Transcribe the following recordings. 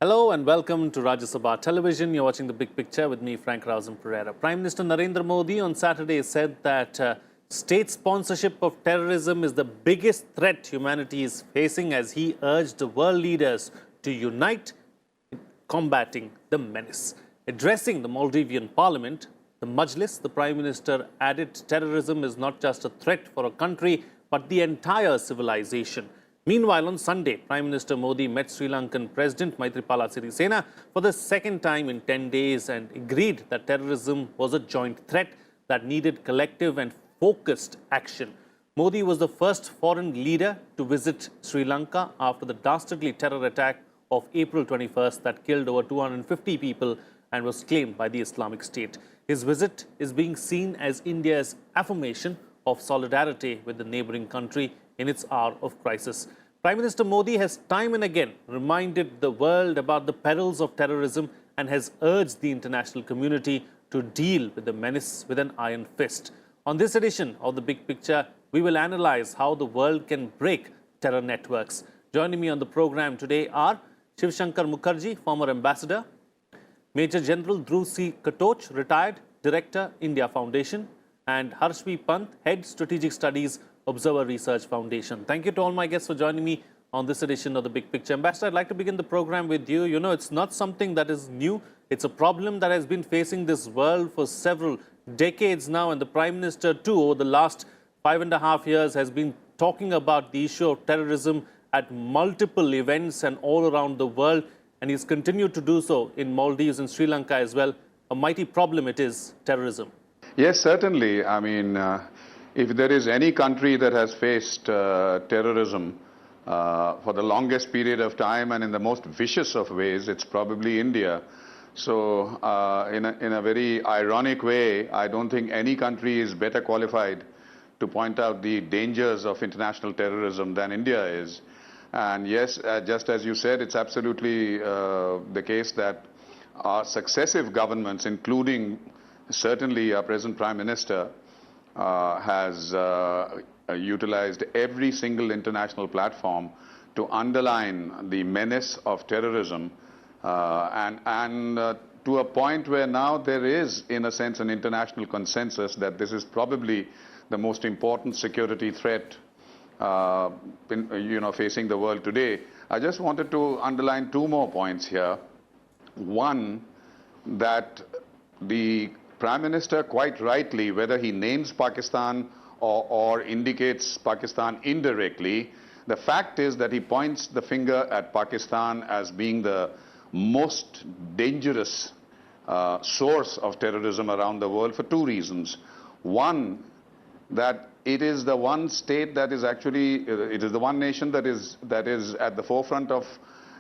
Hello and welcome to Rajya Sabha Television. You're watching The Big Picture with me, Rausan Pereira. Prime Minister Narendra Modi on Saturday said that state sponsorship of terrorism is the biggest threat humanity is facing as he urged the world leaders to unite in combating the menace. Addressing the Maldivian parliament, the Majlis, the Prime Minister added terrorism is not just a threat for a country but the entire civilization. Meanwhile, on Sunday, Prime Minister Modi met Sri Lankan President Maithripala Sirisena for the second time in 10 days and agreed that terrorism was a joint threat that needed collective and focused action. Modi was the first foreign leader to visit Sri Lanka after the dastardly terror attack of April 21st that killed over 250 people and was claimed by the Islamic State. His visit is being seen as India's affirmation of solidarity with the neighboring country in its hour of crisis. Prime Minister Modi has time and again reminded the world about the perils of terrorism and has urged the international community to deal with the menace with an iron fist. On this edition of The Big Picture, we will analyze how the world can break terror networks. Joining me on the program today are Shiv Shankar Mukherjee, former ambassador, Major General Dhruv Katoch, retired Director, India Foundation, and Pant, Head Strategic Studies, Observer Research Foundation. Thank you to all my guests for joining me on this edition of The Big Picture. Ambassador, I'd like to begin the program with you. You know, it's not something that is new. It's a problem that has been facing this world for several decades now. And the Prime Minister, too, over the last 5.5 years has been talking about the issue of terrorism at multiple events and all around the world. And he's continued to do so in Maldives and Sri Lanka as well. A mighty problem it is, terrorism. Yes, certainly. I mean, if there is any country that has faced terrorism for the longest period of time and in the most vicious of ways, it's probably India. So in a very ironic way, I don't think any country is better qualified to point out the dangers of international terrorism than India is. And yes, just as you said, it's absolutely the case that our successive governments, including certainly our present Prime Minister, has utilized every single international platform to underline the menace of terrorism and to a point where now there is, in a sense, an international consensus that this is probably the most important security threat facing the world today. I just wanted to underline two more points here. One, that the Prime Minister, quite rightly, whether he names Pakistan or indicates Pakistan indirectly, the fact is that he points the finger at Pakistan as being the most dangerous source of terrorism around the world for two reasons. One, that it is the one state that is actually, it is the one nation that is at the forefront of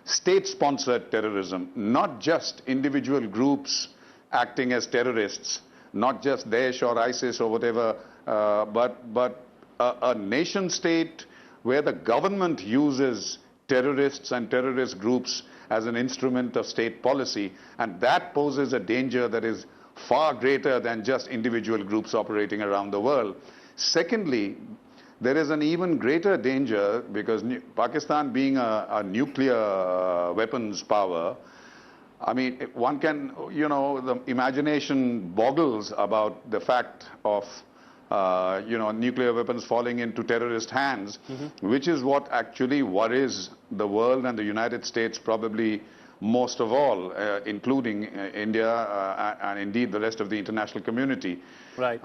state-sponsored terrorism, not just individual groups acting as terrorists, not just Daesh or ISIS or whatever, but a nation state where the government uses terrorists and terrorist groups as an instrument of state policy, and that poses a danger that is far greater than just individual groups operating around the world. Secondly, there is an even greater danger because Pakistan being a nuclear weapons power, I mean, one can, the imagination boggles about the fact of, nuclear weapons falling into terrorist hands, which is what actually worries the world and the United States probably most of all, including India and indeed the rest of the international community. Right.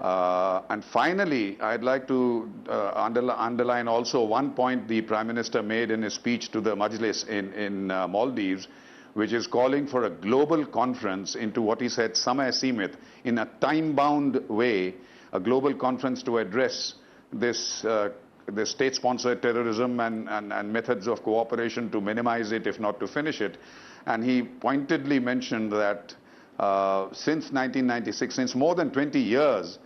And finally, I'd like to underline also one point the Prime Minister made in his speech to the Majlis in Maldives, which is calling for a global conference into what he said, Samay Seemit, in a time-bound way, a global conference to address this state-sponsored terrorism and methods of cooperation to minimize it, if not to finish it. And he pointedly mentioned that since 1996, since more than 20 years,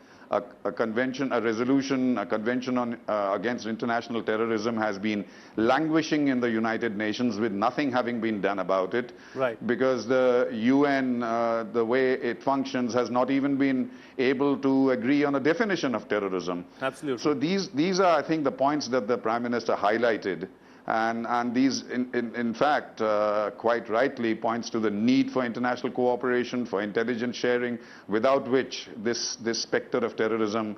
a convention on against international terrorism has been languishing in the United Nations with nothing having been done about it. Right. Because the UN, the way it functions, has not even been able to agree on a definition of terrorism. Absolutely. So these are, I think, the points that the Prime Minister highlighted And these, in fact, quite rightly points to the need for international cooperation, for intelligence sharing, without which this specter of terrorism,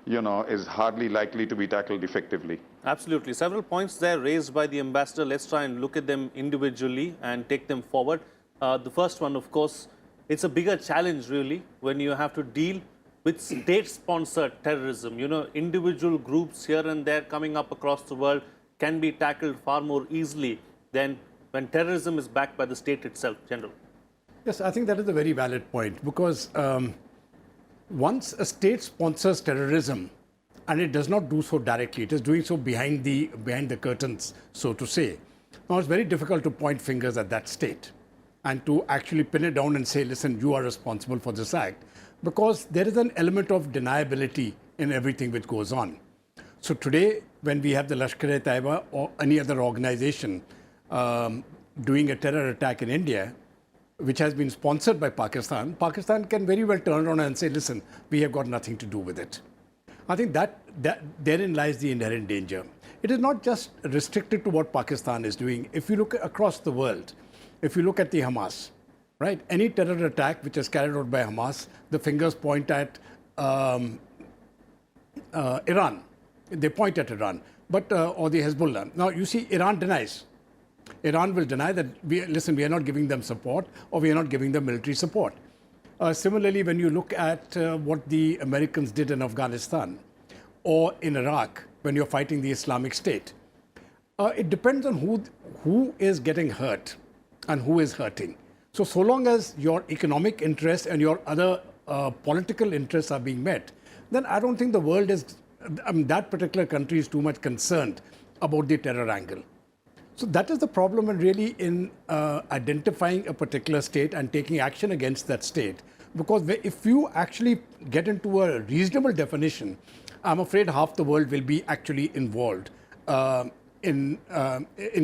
is hardly likely to be tackled effectively. Absolutely. Several points there raised by the ambassador. Let's try and look at them individually and take them forward. The first one, of course, it's a bigger challenge, really, when you have to deal with state-sponsored terrorism. Individual groups here and there coming up across the world can be tackled far more easily than when terrorism is backed by the state itself, General. Yes, I think that is a very valid point, because once a state sponsors terrorism, and it does not do so directly, it is doing so behind the curtains, so to say. Now, it's very difficult to point fingers at that state and to actually pin it down and say, listen, you are responsible for this act, because there is an element of deniability in everything which goes on. So today, when we have the Lashkar-e-Taiba or any other organization doing a terror attack in India, which has been sponsored by Pakistan, Pakistan can very well turn around and say, listen, we have got nothing to do with it. I think that therein lies the inherent danger. It is not just restricted to what Pakistan is doing. If you look across the world, if you look at the Hamas, right, any terror attack which is carried out by Hamas, the fingers point at Iran. They point at Iran, but or the Hezbollah. Now, you see, Iran denies. Iran will deny that, we are not giving them support, or we are not giving them military support. Similarly, when you look at what the Americans did in Afghanistan or in Iraq, when you're fighting the Islamic State, it depends on who is getting hurt and who is hurting. So long as your economic interests and your other political interests are being met, then I don't think the world is, that particular country is too much concerned about the terror angle. So that is the problem, and really in identifying a particular state and taking action against that state. Because if you actually get into a reasonable definition, I'm afraid half the world will be actually involved in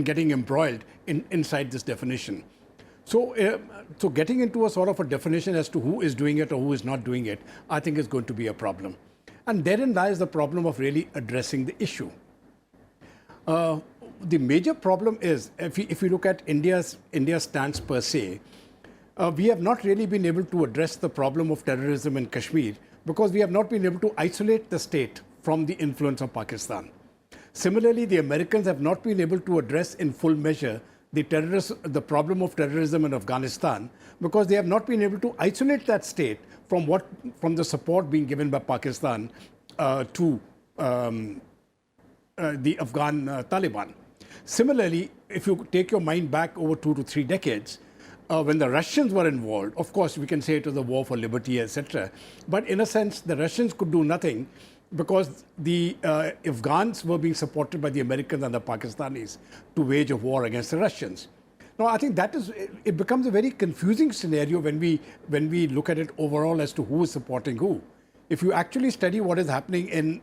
getting embroiled inside this definition. So getting into a sort of a definition as to who is doing it or who is not doing it, I think is going to be a problem. And therein lies the problem of really addressing the issue. The major problem is, if you look at India's stance per se, we have not really been able to address the problem of terrorism in Kashmir, because we have not been able to isolate the state from the influence of Pakistan. Similarly, the Americans have not been able to address in full measure the problem of terrorism in Afghanistan, because they have not been able to isolate that state from the support being given by Pakistan to the Afghan Taliban. Similarly, if you take your mind back over 2 to 3 decades, when the Russians were involved, of course, we can say it was a war for liberty, etc. But in a sense, the Russians could do nothing, because the Afghans were being supported by the Americans and the Pakistanis to wage a war against the Russians. Now, I think it becomes a very confusing scenario when we look at it overall as to who is supporting who. If you actually study what is happening in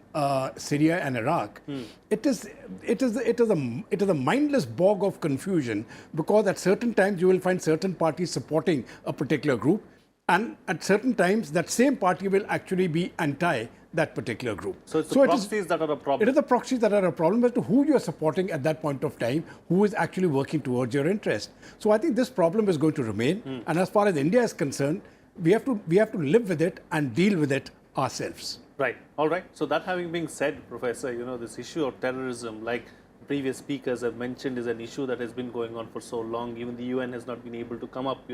Syria and Iraq, it is a mindless bog of confusion, because at certain times you will find certain parties supporting a particular group, and at certain times that same party will actually be anti that particular group. So it's the proxies that are a problem. It is the proxies that are a problem as to who you are supporting at that point of time, who is actually working towards your interest. So I think this problem is going to remain, and as far as India is concerned, we have to live with it and deal with it ourselves. Right. All right. So that having been said, Professor, this issue of terrorism, like previous speakers have mentioned, is an issue that has been going on for so long. Even the UN has not been able to come up,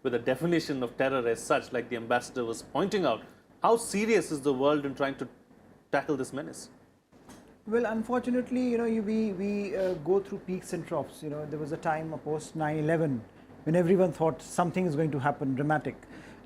with a definition of terror as such, like the ambassador was pointing out. How serious is the world in trying to tackle this menace? Well, unfortunately, we go through peaks and troughs. There was a time post 9/11 when everyone thought something is going to happen dramatic.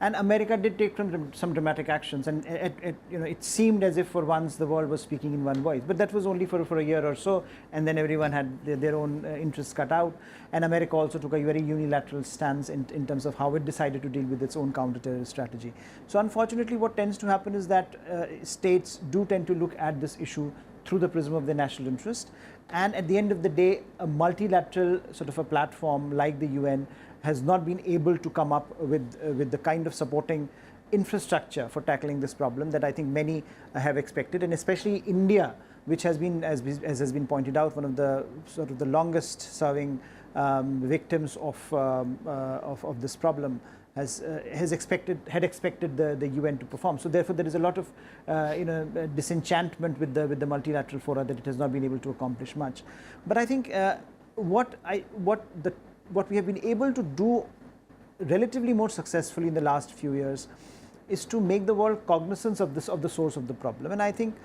And America did take some dramatic actions, and it seemed as if for once the world was speaking in one voice. But that was only for a year or so, and then everyone had their own interests cut out. And America also took a very unilateral stance in terms of how it decided to deal with its own counter-terrorist strategy. So unfortunately, what tends to happen is that states do tend to look at this issue through the prism of their national interest. And at the end of the day, a multilateral sort of a platform like the UN has not been able to come up with the kind of supporting infrastructure for tackling this problem that I think many have expected, and especially India, which has been, as has been pointed out, one of the sort of the longest serving victims of this problem, had expected the UN to perform. So therefore, there is a lot of disenchantment with the multilateral fora that it has not been able to accomplish much. But I think what we have been able to do relatively more successfully in the last few years is to make the world cognizant of the source of the problem. And I think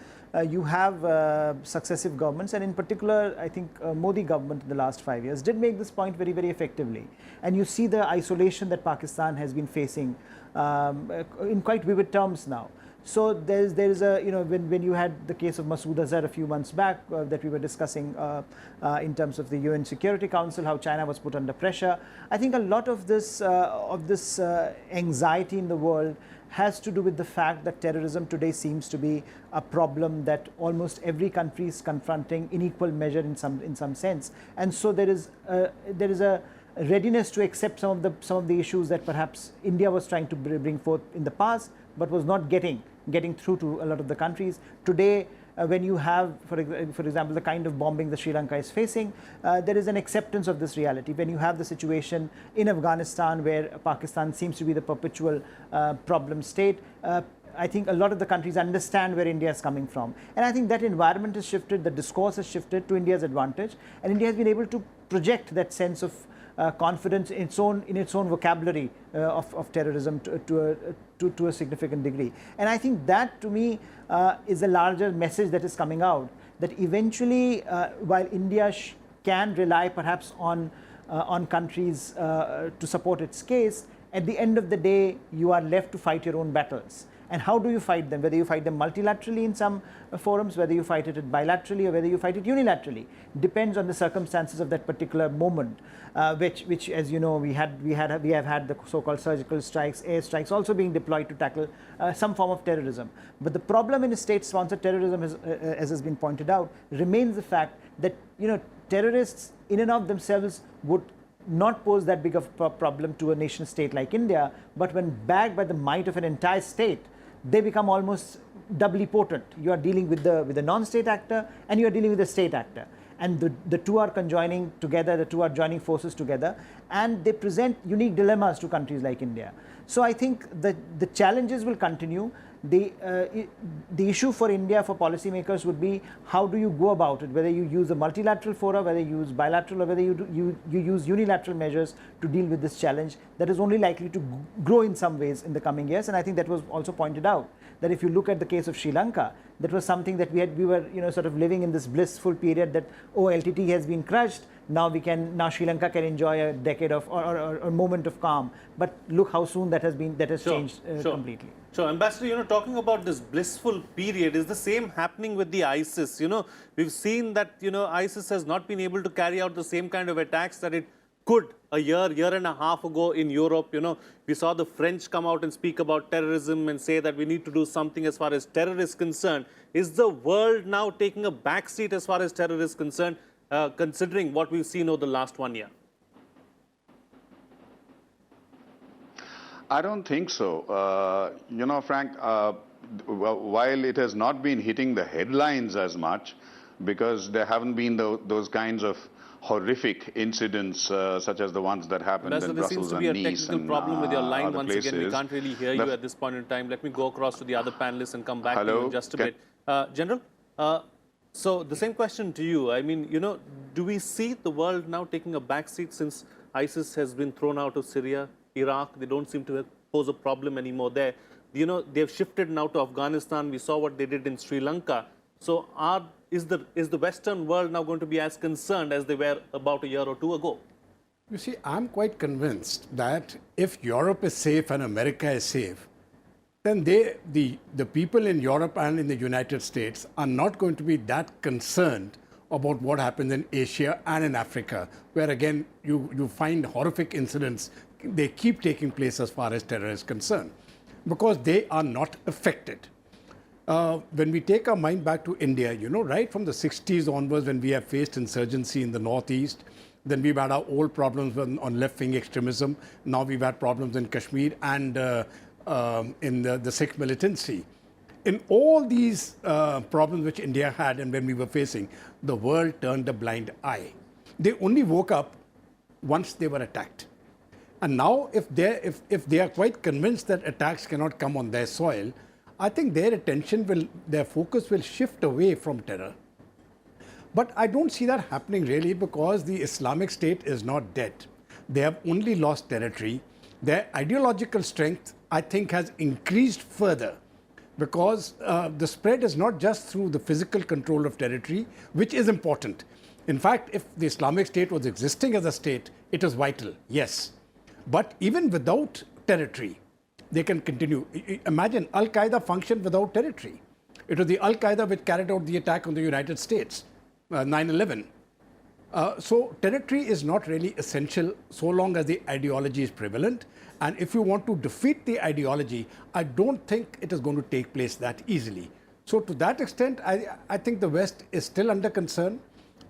you have successive governments, and in particular, I think Modi government in the last 5 years did make this point very, very effectively. And you see the isolation that Pakistan has been facing in quite vivid terms now. So there is a, when you had the case of Masood Azhar a few months back that we were discussing in terms of the UN Security Council, how China was put under pressure. I think a lot of this anxiety in the world has to do with the fact that terrorism today seems to be a problem that almost every country is confronting in equal measure in some sense. And so there is a readiness to accept some of the issues that perhaps India was trying to bring forth in the past, but was not getting through to a lot of the countries. Today, when you have, for example, the kind of bombing that Sri Lanka is facing, there is an acceptance of this reality. When you have the situation in Afghanistan where Pakistan seems to be the perpetual problem state, I think a lot of the countries understand where India is coming from. And I think that environment has shifted, the discourse has shifted to India's advantage, and India has been able to project that sense of confidence in its own vocabulary of terrorism to a significant degree. And I think that, to me, is a larger message that is coming out, that eventually, while India can rely perhaps on countries to support its case, at the end of the day, you are left to fight your own battles. And how do you fight them? Whether you fight them multilaterally in some forums, whether you fight it bilaterally, or whether you fight it unilaterally, depends on the circumstances of that particular moment. Which, as you know, we have had the so-called surgical strikes, air strikes also being deployed to tackle some form of terrorism. But the problem in state-sponsored terrorism, as has been pointed out, remains the fact that terrorists in and of themselves would not pose that big of a problem to a nation state like India, but when backed by the might of an entire state, they become almost doubly potent. You are dealing with the non-state actor, and you are dealing with the state actor. And the two are conjoining together, the two are joining forces together, and they present unique dilemmas to countries like India. So I think the challenges will continue. The issue for India, for policymakers, would be how do you go about it, whether you use a multilateral fora, whether you use bilateral, or whether you use unilateral measures to deal with this challenge that is only likely to grow in some ways in the coming years. And I think that was also pointed out, that if you look at the case of Sri Lanka, that was something that we were sort of living in this blissful period that, oh, LTT has been crushed, now Sri Lanka can enjoy a decade of or a moment of calm. But look how soon that has changed completely. So, Ambassador, talking about this blissful period, is the same happening with the ISIS? We've seen that, ISIS has not been able to carry out the same kind of attacks that it could a year and a half ago in Europe. We saw the French come out and speak about terrorism and say that we need to do something as far as terror is concerned. Is the world now taking a backseat as far as terror is concerned, considering what we've seen over the last 1 year? I don't think so. Frank, while it has not been hitting the headlines as much, because there haven't been those kinds of horrific incidents such as the ones that happened in Brussels and Nice. There seems to be a technical problem with your line once again. We can't really hear you at this point in time. Let me go across to the other panelists and come back to you in just a bit. General, so the same question to you. I mean, do we see the world now taking a backseat since ISIS has been thrown out of Syria, Iraq? They don't seem to pose a problem anymore there. They've shifted now to Afghanistan. We saw what they did in Sri Lanka. So is the Western world now going to be as concerned as they were about a year or two ago? You see, I'm quite convinced that if Europe is safe and America is safe, then the people in Europe and in the United States are not going to be that concerned about what happens in Asia and in Africa, where again you find horrific incidents. They keep taking place as far as terror is concerned, because they are not affected. When we take our mind back to India, right from the 60s onwards, when we have faced insurgency in the Northeast, then we've had our old problems on left-wing extremism. Now we've had problems in Kashmir and in the Sikh militancy. in all these problems which India had and when we were facing, the world turned a blind eye. They only woke up once they were attacked. And now, if they are quite convinced that attacks cannot come on their soil, I think their focus will shift away from terror. But I don't see that happening really, because the Islamic State is not dead. They have only lost territory. Their ideological strength, I think, has increased further, because the spread is not just through the physical control of territory, which is important. In fact, if the Islamic State was existing as a state, it is vital, yes. But even without territory, they can continue. Imagine Al-Qaeda functioned without territory. It was the Al-Qaeda which carried out the attack on the United States, 9/11. So territory is not really essential so long as the ideology is prevalent. And if you want to defeat the ideology, I don't think it is going to take place that easily. So to that extent, I think the West is still under concern.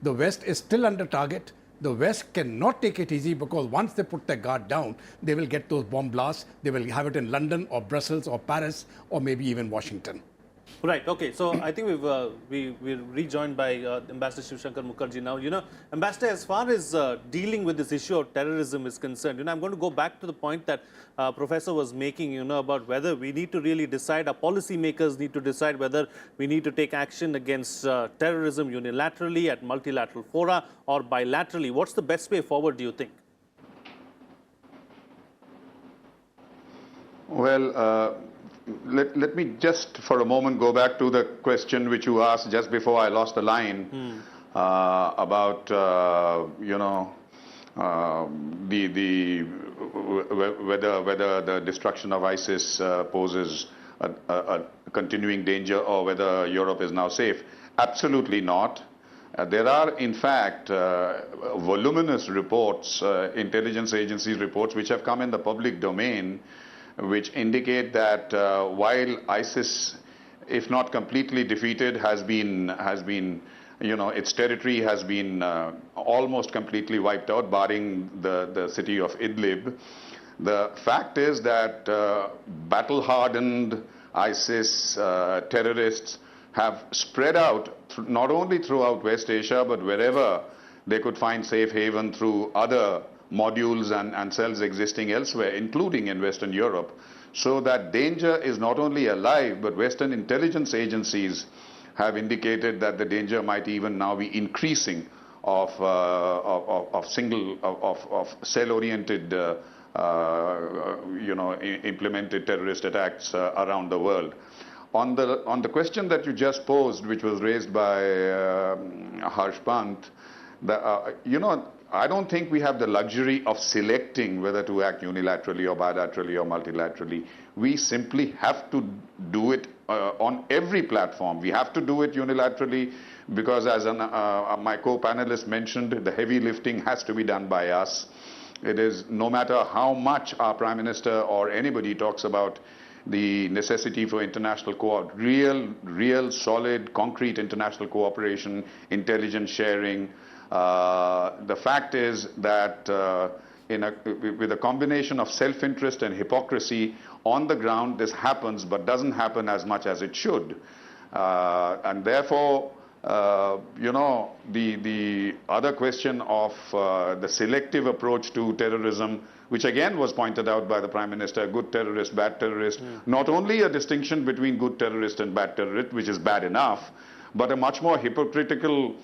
The West is still under target. The West cannot take it easy, because once they put their guard down, they will get those bomb blasts. They will have it in London or Brussels or Paris or maybe even Washington. Right. Okay. So I think we're rejoined by Ambassador Shiv Shankar Mukherjee now. Ambassador, as far as dealing with this issue of terrorism is concerned, I'm going to go back to the point that Professor was making, about whether we need to really decide, our policymakers need to decide whether we need to take action against terrorism unilaterally at multilateral fora or bilaterally. What's the best way forward, do you think? Well, let me just for a moment go back to the question which you asked just before I lost the line about whether the destruction of ISIS poses a continuing danger, or whether Europe is now safe. Absolutely not. There are, in fact, voluminous reports, intelligence agencies reports, which have come in the public domain, which indicate that while ISIS, if not completely defeated, has been its territory has been almost completely wiped out, barring the city of Idlib. The fact is that battle-hardened ISIS terrorists have spread out not only throughout West Asia, but wherever they could find safe haven through other modules and cells existing elsewhere, including in Western Europe. So that danger is not only alive, but Western intelligence agencies have indicated that the danger might even now be increasing of cell-oriented, implemented terrorist attacks around the world. On the question that you just posed, which was raised by Harsh Pant, I don't think we have the luxury of selecting whether to act unilaterally or bilaterally or multilaterally. We simply have to do it on every platform. We have to do it unilaterally because, as my co-panelist mentioned, the heavy lifting has to be done by us. It is, no matter how much our Prime Minister or anybody talks about the necessity for international real, solid, concrete international cooperation, intelligence sharing. The fact is that with a combination of self-interest and hypocrisy on the ground, this happens, but doesn't happen as much as it should. And therefore, the other question of the selective approach to terrorism, which again was pointed out by the Prime Minister, good terrorist, bad terrorist, not only a distinction between good terrorist and bad terrorist, which is bad enough, but a much more hypocritical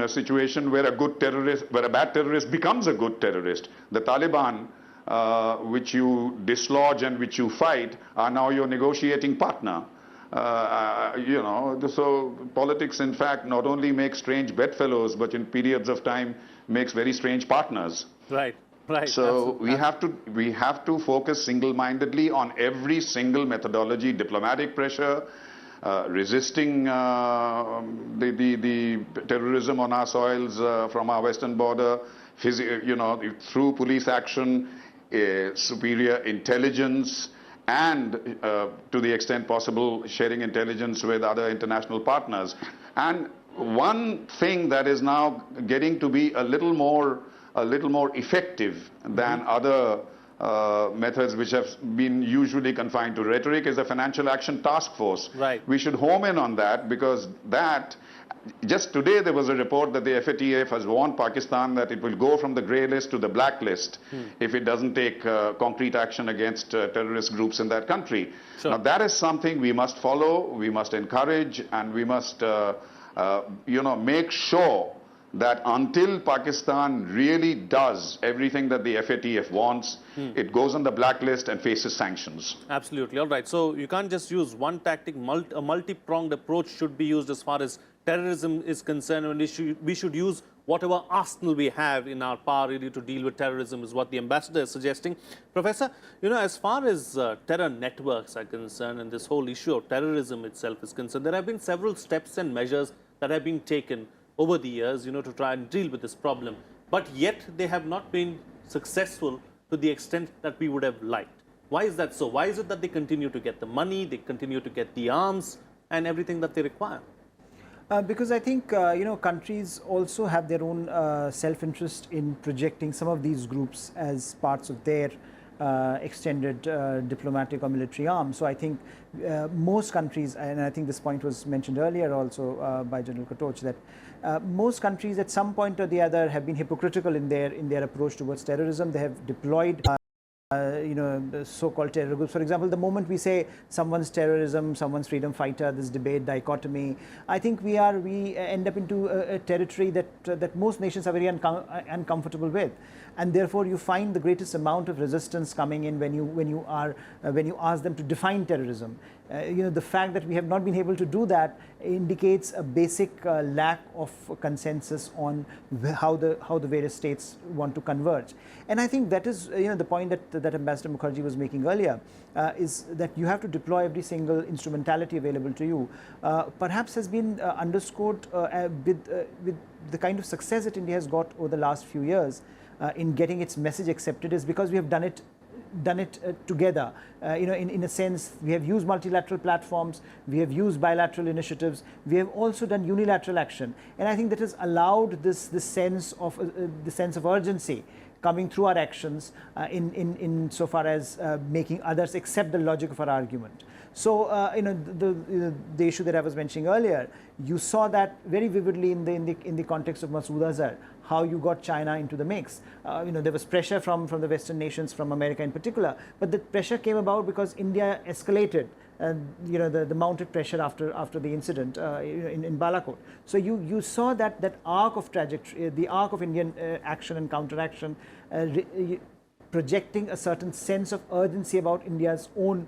situation where a bad terrorist becomes a good terrorist. The Taliban, which you dislodge and which you fight, are now your negotiating partner. So politics, in fact, not only makes strange bedfellows, but in periods of time makes very strange partners. Right. Right. So we have to focus single-mindedly on every single methodology: diplomatic pressure, resisting the terrorism on our soils from our western border, through police action, superior intelligence, and to the extent possible, sharing intelligence with other international partners. And one thing that is now getting to be a little more effective than other methods which have been usually confined to rhetoric is the Financial Action Task Force. Right. We should home in on that, because that, just today there was a report that the FATF has warned Pakistan that it will go from the grey list to the black list if it doesn't take concrete action against terrorist groups in that country. Sure. Now that is something we must follow, we must encourage, and we must make sure that until Pakistan really does everything that the FATF wants, it goes on the blacklist and faces sanctions. Absolutely. All right. So you can't just use one tactic. A multi-pronged approach should be used as far as terrorism is concerned, and we should use whatever arsenal we have in our power really to deal with terrorism, is what the ambassador is suggesting. Professor, as far as terror networks are concerned and this whole issue of terrorism itself is concerned, there have been several steps and measures that have been taken over the years, to try and deal with this problem. But yet they have not been successful to the extent that we would have liked. Why is that so? Why is it that they continue to get the money, they continue to get the arms and everything that they require? Because I think, countries also have their own self-interest in projecting some of these groups as parts of their extended diplomatic or military arm. So I think most countries, and I think this point was mentioned earlier also by General Katoch, that most countries at some point or the other have been hypocritical in their approach towards terrorism. They have deployed the so-called terror groups. For example, the moment we say someone's terrorism, someone's freedom fighter, this debate, dichotomy, I think we end up into a territory that most nations are very uncomfortable with, and therefore you find the greatest amount of resistance coming in when you ask them to define terrorism. The fact that we have not been able to do that indicates a basic lack of consensus on how the various states want to converge. And I think that is the point that Ambassador Mukherjee was making earlier, is that you have to deploy every single instrumentality available to you. Perhaps has been underscored with the kind of success that India has got over the last few years in getting its message accepted, is because we have done it together. In a sense, we have used multilateral platforms, we have used bilateral initiatives, we have also done unilateral action, and I think that has allowed this sense of urgency coming through our actions in so far as making others accept the logic of our argument. So the issue that I was mentioning earlier, you saw that very vividly in the context of Masood Azhar, how you got China into the mix. There was pressure from the Western nations, from America in particular, but the pressure came about because India escalated the mounted pressure after the incident in Balakot. So you saw that arc of trajectory, the arc of Indian action and counteraction, projecting a certain sense of urgency about India's own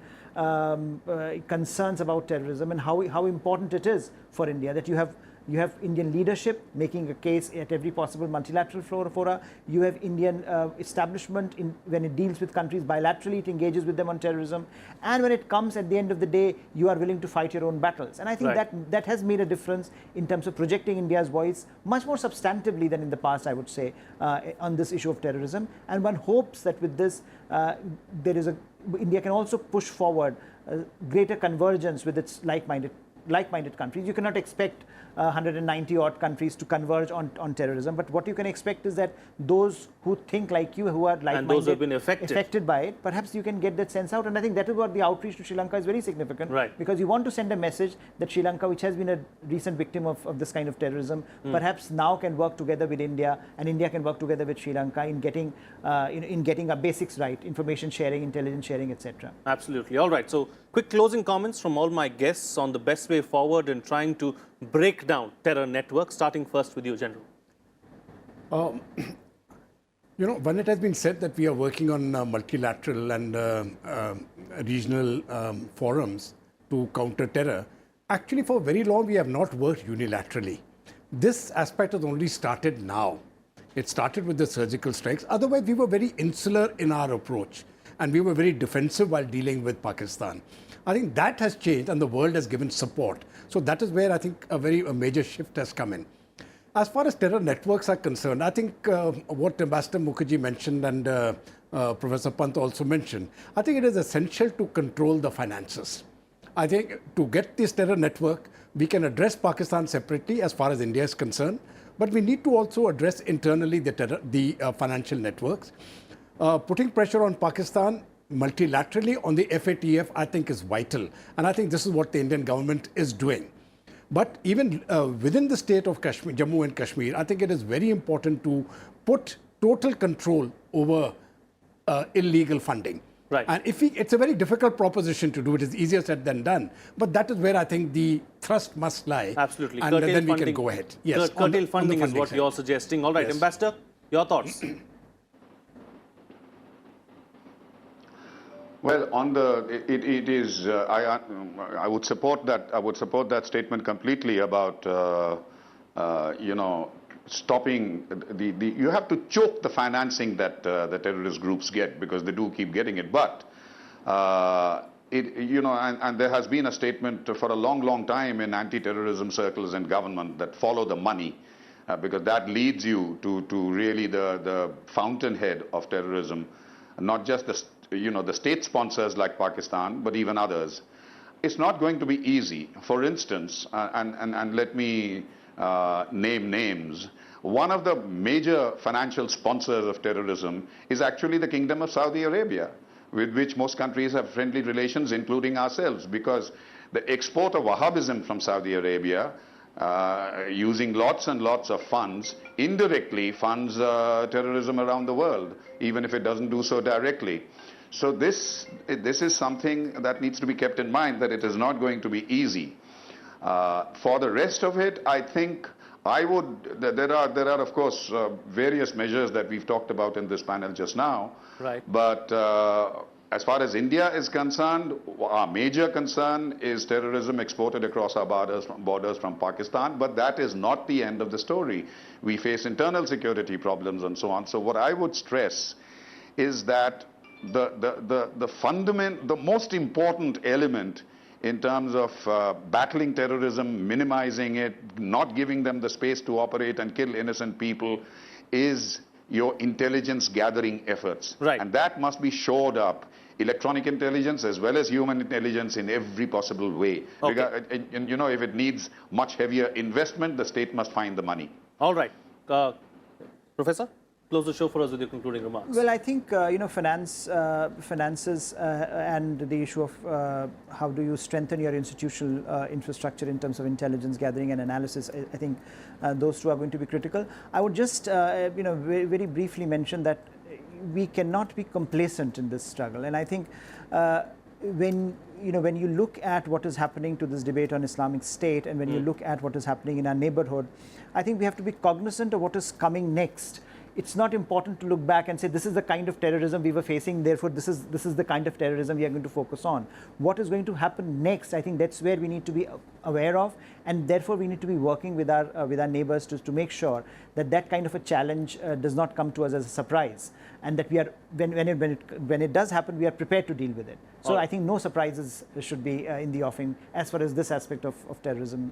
concerns about terrorism, and how important it is for India that you have Indian leadership making a case at every possible multilateral fora. You have Indian establishment when it deals with countries bilaterally, it engages with them on terrorism. And when it comes at the end of the day, you are willing to fight your own battles. And I think that has made a difference in terms of projecting India's voice much more substantively than in the past, I would say, on this issue of terrorism. And one hopes that with this, India can also push forward greater convergence with its like-minded countries. You cannot expect 190 odd countries to converge on terrorism, but what you can expect is that those who think like you, who are like-minded, and those who have been affected by it, perhaps you can get that sense out. And I think that is what the outreach to Sri Lanka is very significant, because you want to send a message that Sri Lanka, which has been a recent victim of this kind of terrorism, perhaps now can work together with India, and India can work together with Sri Lanka in getting our basics right, information sharing, intelligence sharing, etc. Absolutely. All right. So quick closing comments from all my guests on the best way forward in trying to break down terror networks, starting first with you, General. When it has been said that we are working on multilateral and regional forums to counter terror, actually for very long we have not worked unilaterally. This aspect has only started now. It started with the surgical strikes. Otherwise, we were very insular in our approach, and we were very defensive while dealing with Pakistan. I think that has changed, and the world has given support. So that is where I think a major shift has come in. As far as terror networks are concerned, I think what Ambassador Mukherjee mentioned and Professor Pant also mentioned, I think it is essential to control the finances. I think to get this terror network, we can address Pakistan separately as far as India is concerned, but we need to also address internally the financial networks. Putting pressure on Pakistan multilaterally on the FATF, I think, is vital. And I think this is what the Indian government is doing. But even within the state of Kashmir, Jammu and Kashmir, I think it is very important to put total control over illegal funding. Right. And it's a very difficult proposition to do. It is easier said than done. But that is where I think the thrust must lie. Absolutely. And then we can go ahead. Yes. Curtail funding is what side. you're suggesting. All right, Yes. Ambassador, your thoughts? Well, on the it is I would support that. I would support that statement completely about you know, stopping the you have to choke the financing that the terrorist groups get, because they do keep getting it. But you know, and there has been a statement for a long time in anti-terrorism circles and government that follow the money, because that leads you to really the fountainhead of terrorism, not just the state sponsors like Pakistan, but even others. It's not going to be easy. For instance, and let me name names. One of the major financial sponsors of terrorism is actually the Kingdom of Saudi Arabia, with which most countries have friendly relations, including ourselves, because the export of Wahhabism from Saudi Arabia, using lots and lots of funds, indirectly funds terrorism around the world, even if it doesn't do so directly. So this is something that needs to be kept in mind, that it is not going to be easy. For the rest of it, I think there are of course various measures that we've talked about in this panel just now. Right. But as far as India is concerned, our major concern is terrorism exported across our borders from Pakistan. But that is not the end of the story. We face internal security problems and so on. So what I would stress is that the most important element in terms of battling terrorism, minimizing it, not giving them the space to operate and kill innocent people, is your intelligence gathering efforts. Right. And that must be shored up. Electronic intelligence as well as human intelligence in every possible way. Okay. And you know, if it needs much heavier investment, the state must find the money. All right. Professor, close the show for us with your concluding remarks. Well, I think you know, finances and the issue of how do you strengthen your institutional infrastructure in terms of intelligence gathering and analysis. I think those two are going to be critical. I would just you know, very briefly mention that we cannot be complacent in this struggle, and I think when you look at what is happening to this debate on Islamic State, and when you look at what is happening in our neighborhood, I think we have to be cognizant of what is coming next. It's not important to look back and say this is the kind of terrorism we were facing, therefore this is the kind of terrorism we are going to focus on. What is going to happen next? I think that's where we need to be aware of, and therefore we need to be working with our neighbors to make sure that that kind of a challenge does not come to us as a surprise, and that we are when it does happen, we are prepared to deal with it. So I think no surprises should be in the offing as far as this aspect of terrorism,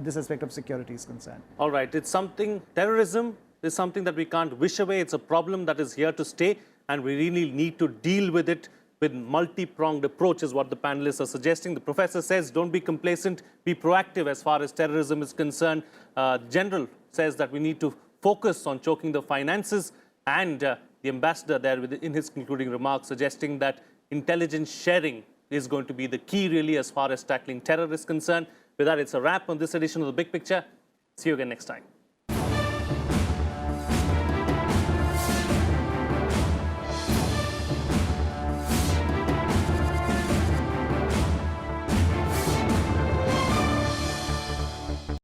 this aspect of security is concerned. All right. It's something, terrorism is something that we can't wish away. It's a problem that is here to stay, and we really need to deal with it with multi-pronged approach, is what the panelists are suggesting. The professor says don't be complacent, be proactive as far as terrorism is concerned. General says that we need to focus on choking the finances, and the ambassador there in his concluding remarks suggesting that intelligence sharing is going to be the key really as far as tackling terror is concerned. With that, it's a wrap on this edition of The Big Picture. See you again next time.